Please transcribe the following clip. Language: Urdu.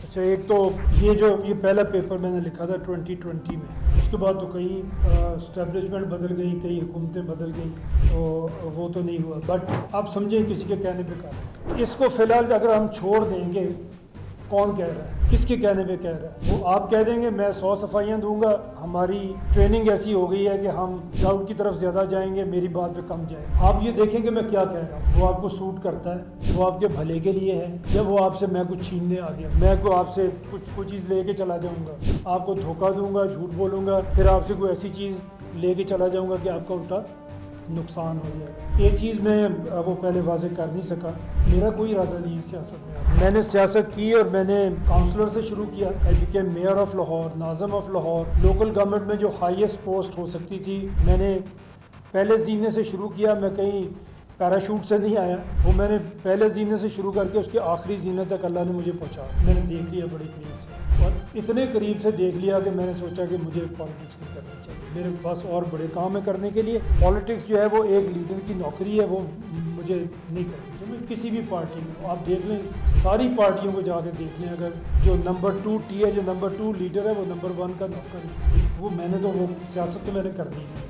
اچھا، ایک تو یہ پہلا پیپر میں نے لکھا تھا 2020 میں، اس کے بعد تو کئی اسٹیبلشمنٹ بدل گئی، کئی حکومتیں بدل گئی، تو وہ تو نہیں ہوا. بٹ آپ سمجھیں کسی کے کہنے پہ کہا اس کو فی الحال اگر ہم چھوڑ دیں گے، کون کہہ رہا ہے، کس کے کہنے پہ کہہ رہا ہے؟ وہ آپ کہہ دیں گے میں 100 صفائیاں دوں گا، ہماری ٹریننگ ایسی ہو گئی ہے کہ ہم کراؤڈ کی طرف زیادہ جائیں گے، میری بات پہ کم جائیں. آپ یہ دیکھیں کہ میں کیا کہہ رہا ہوں، وہ آپ کو سوٹ کرتا ہے، وہ آپ کے بھلے کے لیے ہے، جب وہ آپ سے میں کچھ چھیننے آ گیا، میں کو آپ سے کوئی چیز لے کے چلا جاؤں گا، آپ کو دھوکہ دوں گا، جھوٹ بولوں گا، پھر آپ سے کوئی ایسی چیز لے کے چلا جاؤں گا کہ آپ کا الٹا نقصان ہو جائے. ایک چیز میں وہ پہلے واضح کر نہیں سکا، میرا کوئی ارادہ نہیں ہے سیاست میں نے سیاست کی اور میں نے کاؤنسلر سے شروع کیا. I became measure of Lahore, Nazim of Lahore. Local government میں جو ہائیسٹ پوسٹ ہو سکتی تھی میں نے پہلے زینے سے شروع کیا. میں کہیں پیراشوٹ سے نہیں آیا، وہ میں نے پہلے زینے سے شروع کر کے اس کے آخری زینے تک اللہ نے مجھے پہنچا. میں نے دیکھ لیا بڑے قریب سے، اور اتنے قریب سے دیکھ لیا کہ میں نے سوچا کہ مجھے پالیٹکس نہیں کرنی چاہیے، میرے پاس اور بڑے کام ہے کرنے کے لیے. پالیٹکس جو ہے وہ ایک لیڈر کی نوکری ہے، وہ مجھے نہیں کرنی چاہیے. میں کسی بھی پارٹی میں آپ دیکھ لیں، ساری پارٹیوں کو جا کے دیکھ لیں، اگر جو نمبر 2 ٹی ہے، جو نمبر 2 لیڈر ہے، وہ نمبر 1 کا نوکر ہے. وہ میں نے تو وہ سیاست تو میں نے کرنی ہے.